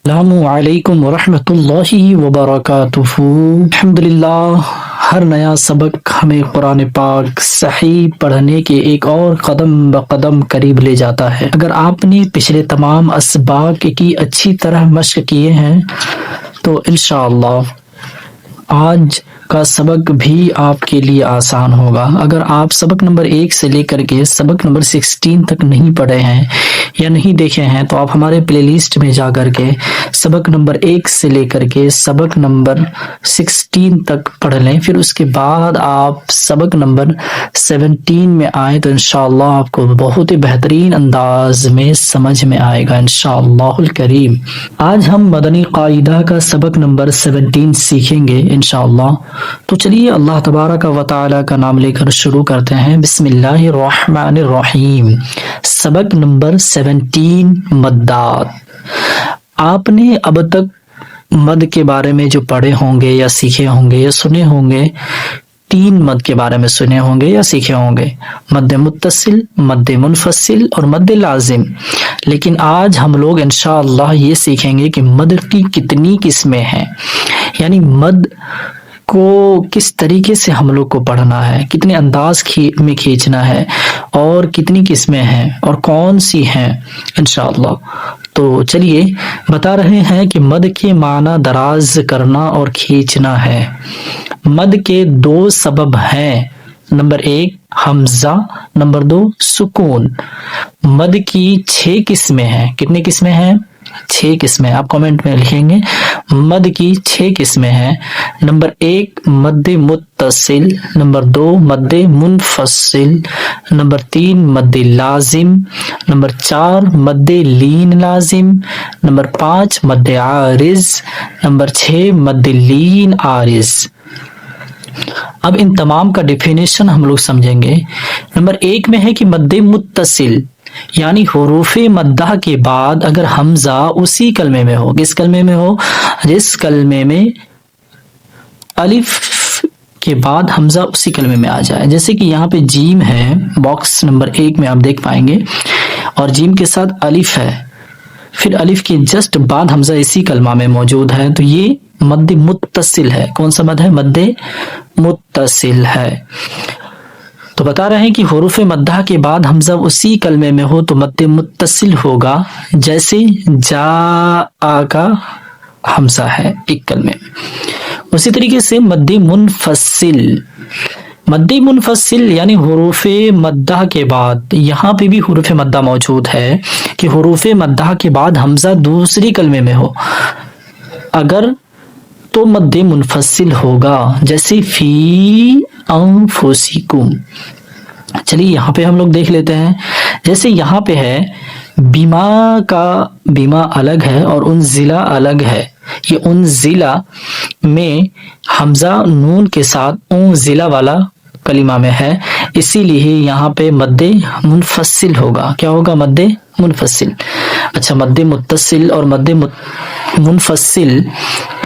السلام علیکم ورحمۃ اللہ وبرکاتہ۔ الحمدللہ، ہر نیا سبق ہمیں قرآن پاک صحیح پڑھنے کے ایک اور قدم بقدم قریب لے جاتا ہے۔ اگر آپ نے پچھلے تمام اسباق کی اچھی طرح مشق کیے ہیں تو انشاءاللہ آج کا سبق بھی آپ کے لیے آسان ہوگا۔ اگر آپ سبق نمبر 1 سے لے کر کے سبق نمبر 16 تک نہیں پڑھے ہیں یا نہیں دیکھے ہیں تو آپ ہمارے پلے لسٹ میں جا کر کے سبق نمبر 1 سے لے کر کے سبق نمبر 16 تک پڑھ لیں، پھر اس کے بعد آپ سبق نمبر 17 میں آئیں تو انشاءاللہ آپ کو بہت ہی بہترین انداز میں سمجھ میں آئے گا انشاءاللہ الکریم۔ آج ہم مدنی قاعدہ کا سبق نمبر 17 سیکھیں گے انشاءاللہ۔ تو چلیے اللہ تبارک و تعالی کا نام لے کر شروع کرتے ہیں۔ بسم اللہ الرحمن الرحیم۔ سبق نمبر 17، مدات۔ آپ نے اب تک مد کے بارے میں جو پڑھے ہوں گے یا سیکھے ہوں گے یا سنے ہوں گے، 3 مد کے بارے میں سنے ہوں گے یا سیکھے ہوں گے: مد متصل، مد منفصل اور مد لازم۔ لیکن آج ہم لوگ انشاءاللہ یہ سیکھیں گے کہ مد کی کتنی قسمیں ہیں، یعنی مد کو کس طریقے سے ہم لوگ کو پڑھنا ہے، کتنے انداز میں کھینچنا ہے اور کتنی قسمیں ہیں اور کون سی ہیں انشاءاللہ۔ تو چلیے بتا رہے ہیں کہ مد کے معنی دراز کرنا اور کھینچنا ہے۔ مد کے 2 سبب ہیں، نمبر 1 حمزہ، نمبر 2 سکون۔ مد کی 6 قسمیں ہیں۔ کتنی قسمیں ہیں؟ 6 قسمیں۔ آپ کمنٹ میں لکھیں گے مد کی 6 قسمیں ہیں۔ نمبر 1 مد متصل، نمبر 2 مد منفصل، نمبر 3 مد لازم، نمبر 4 مد لین لازم، نمبر 5 مد عارض، نمبر 6 مد لین عارض۔ اب ان تمام کا ڈیفینیشن ہم لوگ سمجھیں گے۔ نمبر 1 میں ہے کہ مد متصل، یعنی حروف مدہ کے بعد اگر حمزہ اسی کلمے میں ہو، کس کلمے میں ہو؟ جس کلمے میں الف کے بعد حمزہ اسی کلمے میں آ جائے۔ جیسے کہ یہاں پہ جیم ہے، باکس نمبر 1 میں آپ دیکھ پائیں گے، اور جیم کے ساتھ الف ہے، پھر الف کے جسٹ بعد حمزہ اسی کلمہ میں موجود ہے، تو یہ مد متصل ہے۔ کون سا مد ہے؟ مد متصل ہے۔ تو بتا رہے ہیں کہ حروف مدہ کے بعد حمزہ اسی کلمے میں ہو تو مد متصل ہوگا، جیسے جاء کا حمزہ ہے ایک کلمے میں۔ اسی طریقے سے مد منفصل، مد منفصل یعنی حروف مدہ کے بعد، یہاں پہ بھی حروف مدہ موجود ہے کہ حروف مدہ کے بعد حمزہ دوسری کلمے میں ہو، اگر تو مد منفصل ہوگا، جیسے فی انفسکم۔ چلیے یہاں پہ ہم لوگ دیکھ لیتے ہیں، جیسے یہاں پہ ہے بیما کا بیما الگ ہے اور انزلہ الگ ہے۔ یہ انزلہ میں حمزہ نون کے ساتھ انزلہ والا کلمہ میں ہے، اسی لیے یہاں پہ مد منفصل ہوگا۔ کیا ہوگا؟ مد منفصل۔ اچھا، مد متصل اور مد منفصل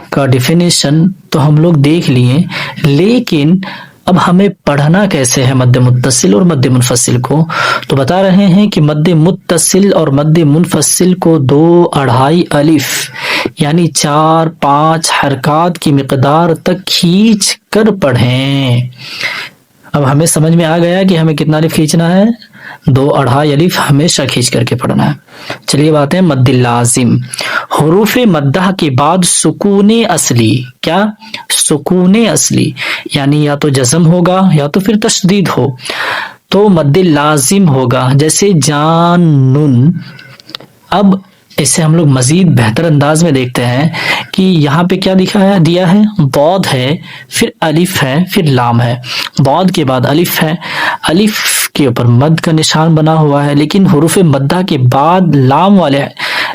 کا ڈیفینیشن تو ہم لوگ دیکھ لیے، لیکن اب ہمیں پڑھنا کیسے ہے مد متصل اور مد منفصل کو؟ تو بتا رہے ہیں کہ مد متصل اور مد منفصل کو 2-2.5 الف یعنی 4-5 حرکات کی مقدار تک کھینچ کر پڑھیں۔ اب ہمیں سمجھ میں آ گیا کہ ہمیں کتنا الف کھینچنا ہے؟ 2-2.5 الف ہمیشہ کھینچ کر کے پڑھنا ہے۔ چلیے بات ہے مد لازم۔ حروف مدہ کے بعد سکون اصلی، کیا؟ سکون اصلی یعنی یا تو جزم ہوگا یا تو پھر تشدید ہو، تو مد لازم ہوگا، جیسے جانن۔ اب اسے ہم لوگ مزید بہتر انداز میں دیکھتے ہیں کہ یہاں پہ کیا دیا ہے؟ ضاد ہے، پھر الف ہے، پھر لام ہے۔ ضاد کے بعد الف ہے، الف کے اوپر مد کا نشان بنا ہوا ہے، لیکن حروف مدہ کے بعد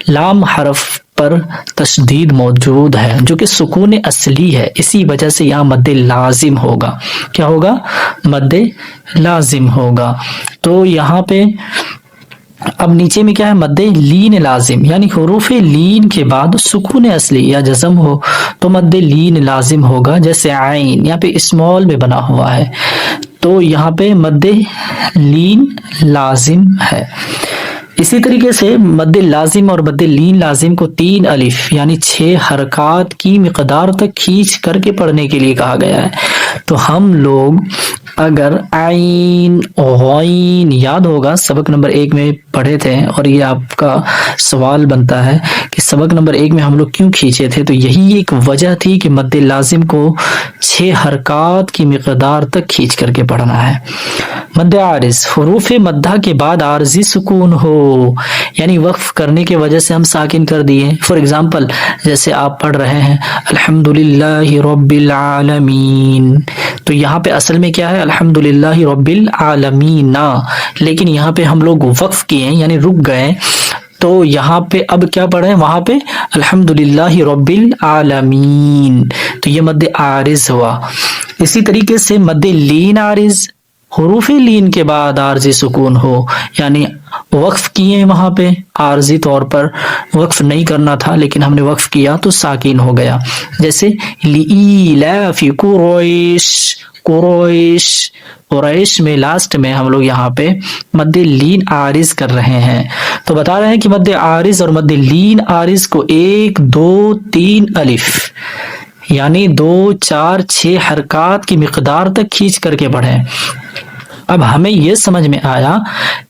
لام حرف پر تشدید موجود ہے جو کہ سکون اصلی ہے، اسی وجہ سے یہاں مد لازم ہوگا۔ کیا ہوگا؟ مد لازم ہوگا۔ تو یہاں پہ اب نیچے میں کیا ہے؟ مد لین لازم، یعنی حروف لین کے بعد سکون اصلی یا جزم ہو تو مد لین لازم ہوگا، جیسے عین یہاں پہ اسمال میں بنا ہوا ہے تو یہاں پہ مد لین لازم ہے۔ اسی طریقے سے مد لازم اور مد لین لازم کو 3 الف یعنی 6 حرکات کی مقدار تک کھینچ کر کے پڑھنے کے لیے کہا گیا ہے. تو ہم لوگ اگر عین غین یاد ہوگا سبق نمبر 1 میں پڑھے تھے، اور یہ آپ کا سوال بنتا ہے کہ سبق نمبر 1 میں ہم لوگ کیوں کھینچے تھے، تو یہی ایک وجہ تھی کہ مد لازم کو 6 حرکات کی مقدار تک کھینچ کر کے پڑھنا ہے. مد عارض، حروف مدہ کے بعد عارضی سکون ہو، یعنی وقف کرنے کی وجہ سے ہم ساکن کر دیے. فار ایگزامپل جیسے آپ پڑھ رہے ہیں الحمدللہ رب العالمین، تو یہاں پہ اصل میں کیا ہے الحمدللہ رب العالمین، لیکن یہاں پہ ہم لوگ وقف کیے ہیں یعنی رک گئے، تو یہاں پہ اب کیا پڑھیں، وہاں پہ الحمدللہ رب العالمین، تو یہ مد عارض ہوا. اسی طریقے سے مد لین عارض، حروف لین کے بعد عارضی سکون ہو، یعنی وقف کیے وہاں پہ عارضی طور پر وقف نہیں کرنا تھا لیکن ہم نے وقف کیا تو ساکن ہو گیا. جیسے لإیلاف قریش، قریش، قریش میں لاسٹ میں ہم لوگ یہاں پہ مد لین عارض کر رہے ہیں. تو بتا رہے ہیں کہ مد عارض اور مد لین عارض کو 1 2 3 الف یعنی 2 4 6 حرکات کی مقدار تک کھینچ کر کے پڑھیں. اب ہمیں یہ سمجھ میں آیا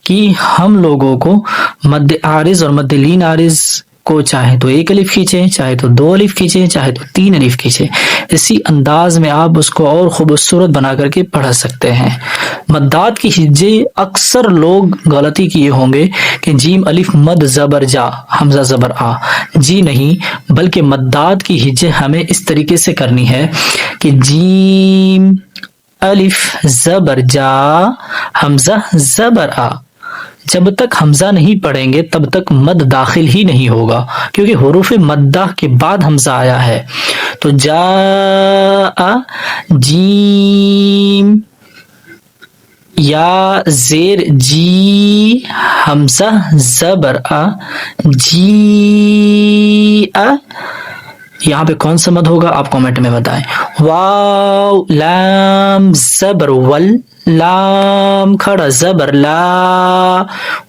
کہ ہم لوگوں کو مد عارض اور مد لین عارض کو چاہے تو 1 الف کھینچیں، چاہے تو 2 الف کھینچیں، چاہے تو 3 الف کھینچیں. اسی انداز میں آپ اس کو اور خوبصورت بنا کر کے پڑھ سکتے ہیں. مدات کی ہجے اکثر لوگ غلطی کیے ہوں گے کہ جیم الف مد زبر جا حمزہ زبر آ، جی نہیں، بلکہ مدات کی ہجے ہمیں اس طریقے سے کرنی ہے کہ جیم الف زبر جا حمزہ زبر آ. جب تک حمزہ نہیں پڑھیں گے تب تک مد داخل ہی نہیں ہوگا، کیونکہ حروف مدہ کے بعد حمزہ آیا ہے. تو جا جیم یا زیر جی حمزہ زبر آ جی آ، یہاں پہ کون سا مد ہوگا آپ کامنٹ میں بتائیں. واو لام زبر ول، لام کھڑا زبر لا،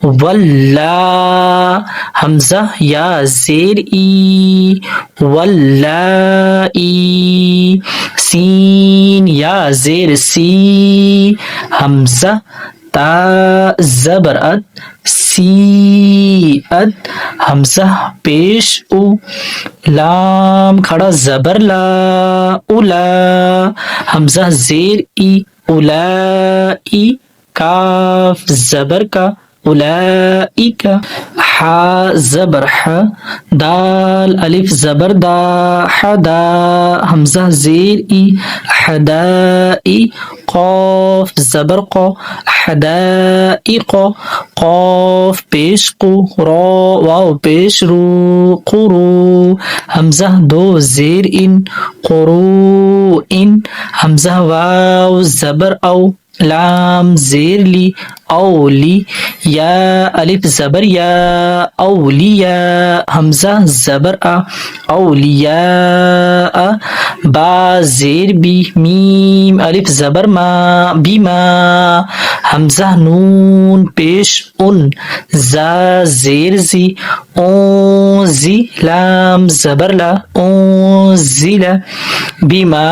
ولا حمزہ یا زیر ای ولا ای، سین یا زیر سی حمزہ تا زبر ات سی ات، حمزہ پیش او، لام کھڑا زبر لا اولا، حمزہ زیر ای اولائی، کاف زبر کا اولائک، حا زبر ح، دال الف زبر دا حدا، حمزہ زیر ای حدائی، قاف زبر قا حدائق، قاف پیش قو، را واو پیش رو قرو، حمزہ 2 زیر ان قرو ان، حمزہ واو زبر او، لام زیر لی اولی، یا الف زبر یا اولیاء، حمزہ زبر آ اولیاء، با زیر بی، میم الف زبر ما بیما، حمزہ نون پیش ان، زا زیر زی اون زی، لام زبر لا اون زیلا، بیما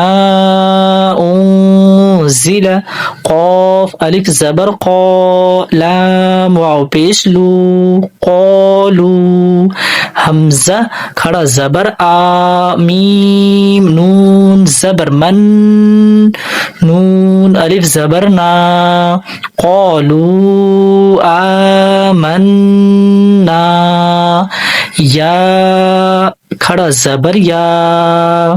اون زیلا، قاف الف زبر قا، لام واو پیش لو قالو، حمزہ کھڑا زبر آ، میم نون زبر من، نون الف زبر نا، قالو آمنا، یا کھڑا زبر یا،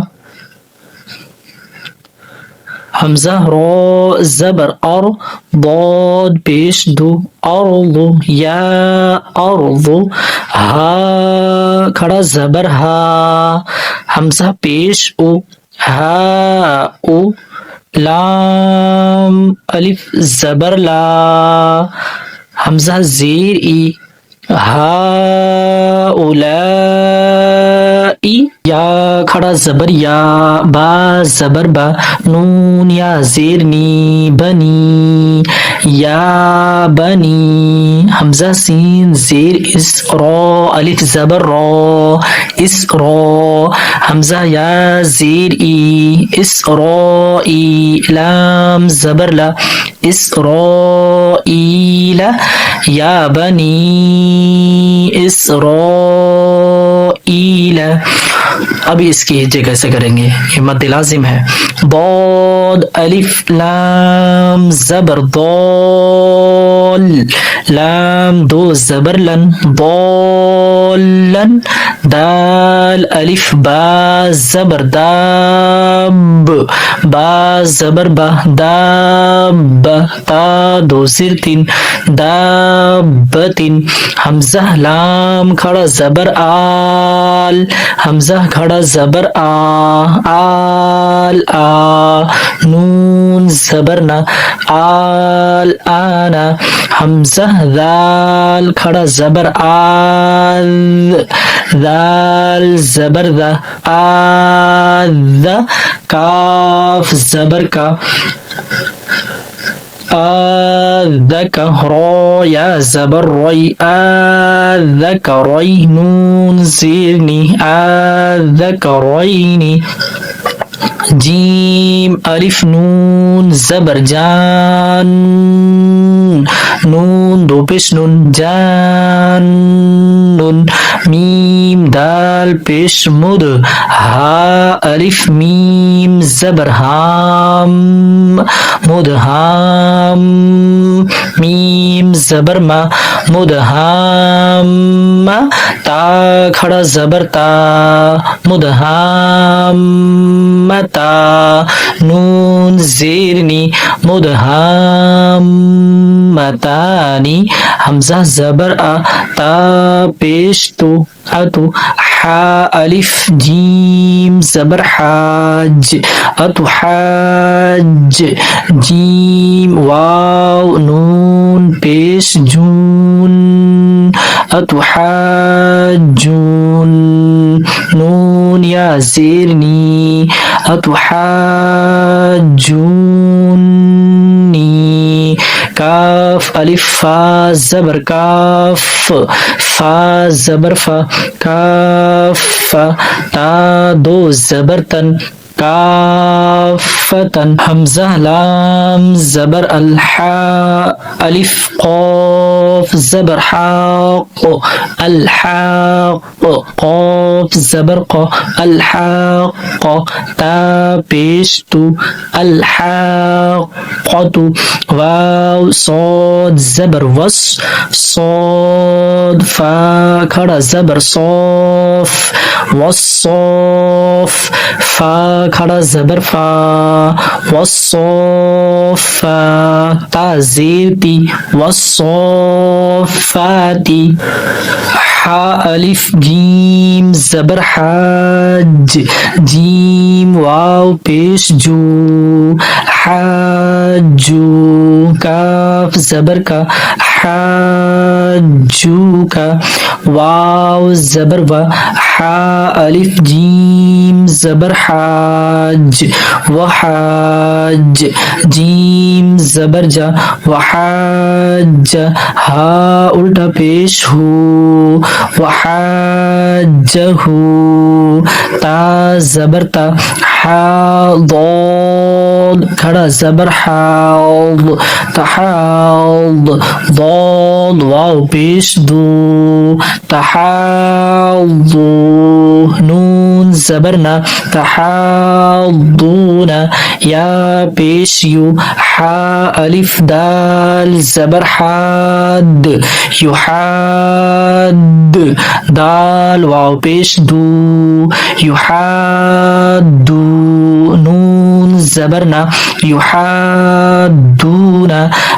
حمزہ را زبر ار، ضاد پیش دو ارض یا ارض، ہا کھڑا زبر ہا، حمزہ پیش او ہا او، لام الف زبر لا، حمزہ زیر ای، ہا اولائی، یا کھڑا زبر یا، با زبر با، نون یا زیر نی، بنی یا بنی، حمزہ سین زیر اس، را الف زبر را، اس را، حمزہ یا زیر ای، اس را ای، لام زبر لا، اس را ای لا، یا بنی اسرائیل. اب اس کی ہجے کیسے کریں گے؟ یہ مد لازم ہے. ضاد الف لام زبر ضال، لام دو زبر لن، ضالن، دال الف با زبر داب، با زبر با داب، تا دو زیر تین، دابتن، حمزہ لام کھڑا زبر آل، حمزہ کھڑا زبر آ، آل آ، نون زبر نا، آل آنا، حمزہ ذال کھڑا زبر آل، ذال زبر ذا، آذ، کاف زبر کا، را یا زبر ری، ری، نون زیرنی، ذکرینی، جیم الف نون زبر جان، نون دو پیش نون، جان نون، میم دال پیش مد، ہا الف میم زبر ہام، مدہام، میم زبر ما، مدہام، تا کھڑا زبر تا، مدہام تا، نون زیرنی، مدہام متانی، حمزہ زبر آ، تا پیش تو، اتو، حا الف جیم زبر حاج، اتو حاج، جیم واو نون پیش جون، اتو حاجون، نون یا زیرنی، اتو حاجونی، کاف الف فا زبر کاف، فا زبر فا، کاف، تا دو زبر تن، کافتن، حمزہ لام زبر الحا، الف قاف زبر حاق، الحاق، قاف زبر قا، الحاق، تا پیش تو، الحاقۃ، واو صاد زبر وس، صاد، فا کھڑا زبر صوف، والصوف، فا کھڑا زبر فا، والصوفا، تا زیر تی، والصوفاتی، حا الف جیم زبر حاج، جیم واو پیش جو، حاجو، کاف زبر کا، حاجو کا، واو زبر و، حا الف جیم زبر حاج، وحاج، جیم زبر جا، وحاج، ہا الٹا پیش ہو، وحاجہ، تا زبر تا، حا ضاد کھڑا زبر حاض، تحاض، ضاد واو پیش دو، تحاضو، نون زبرنا، تحاضون، یا پیش یو، حا الف دال زبر حاد، یحاد، دال واو پیش دو، یحادو، نون زبرنا، یحادون،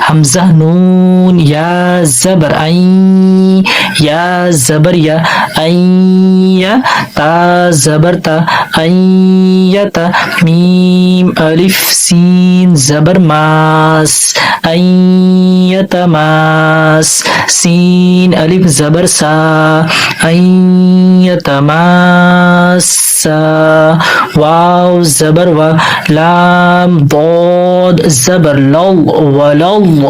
حمزہ نون یا زبر این، یا زبر یا، این، تا زبر تا، ایتا، میم الف سین زبر ماس، ایتا ماس، سین الف زبر سا، ایتا ماس، سا واو زبر و لام ضاد زبر لل ولل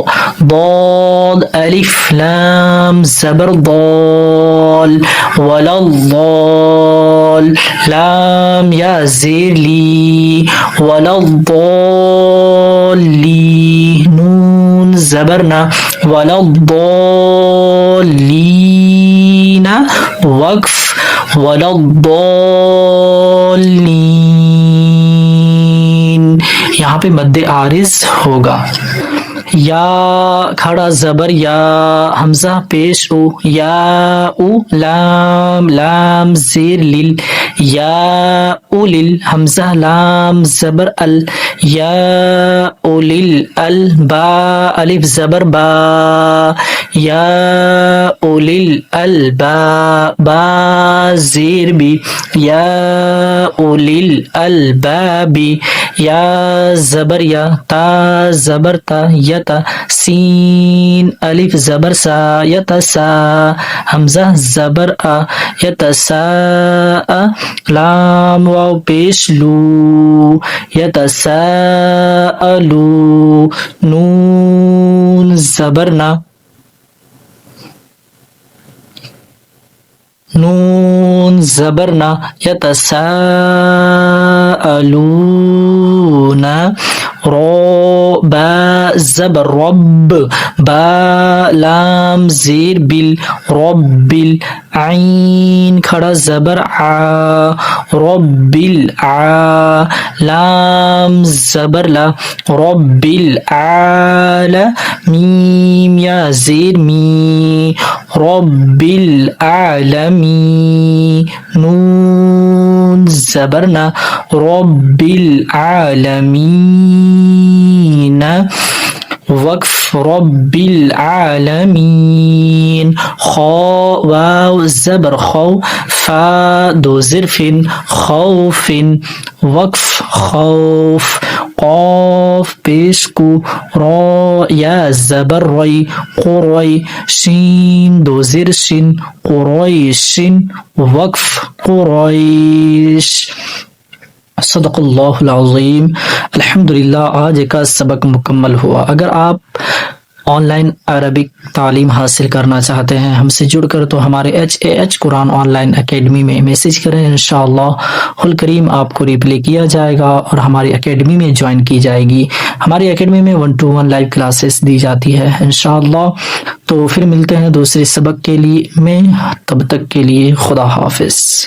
ضاد الف لام زبر ضال ولل ضال لام یا زیر لی ولل ضالی نون زبرنا ولل ضالین وقف ولا الضالین. یہاں پہ مد عارض ہوگا. یا کھڑا زبر یا حمزہ پیش او یا او لام لام زیر لل یا اولل حمزہ لام زبر ال یا اولل ال با الف زبر با یا اولل ال با با زیر بی یا اولل الباب یا زبر یا تا زبر تا یتا سین الف زبر سا یتا سا حمزہ زبر آ یتا سا لام واو پیش لو یتا سا الو نون زبرنا نون زبرنا یتساءلون رو با زبر رب با لام زیر بل رب العین کھڑا زبر ع رب الع لام زبر لا رب العالمین یا زیر می رب العالمین نون زبرنا رب العالمین وقف رب العالمین خا واو زبر خو فا دو زرف خوف وقف خوف قاف پیش کو را یا زبر ری قری شین دو زر شین قریش وقف قریش. صدق اللہ العظیم. الحمدللہ آج کا سبق مکمل ہوا. اگر آپ آن لائن عربک تعلیم حاصل کرنا چاہتے ہیں ہم سے جڑ کر تو ہمارے HAH Quran on line academy میں میسیج کریں. انشاءاللہ الکریم آپ کو ریپلائی کیا جائے گا اور ہماری اکیڈمی میں جوائن کی جائے گی. ہماری اکیڈمی میں 1-to-1 لائیو کلاسز دی جاتی ہے انشاءاللہ. تو پھر ملتے ہیں دوسرے سبق کے لیے میں. تب تک کے لیے خدا حافظ.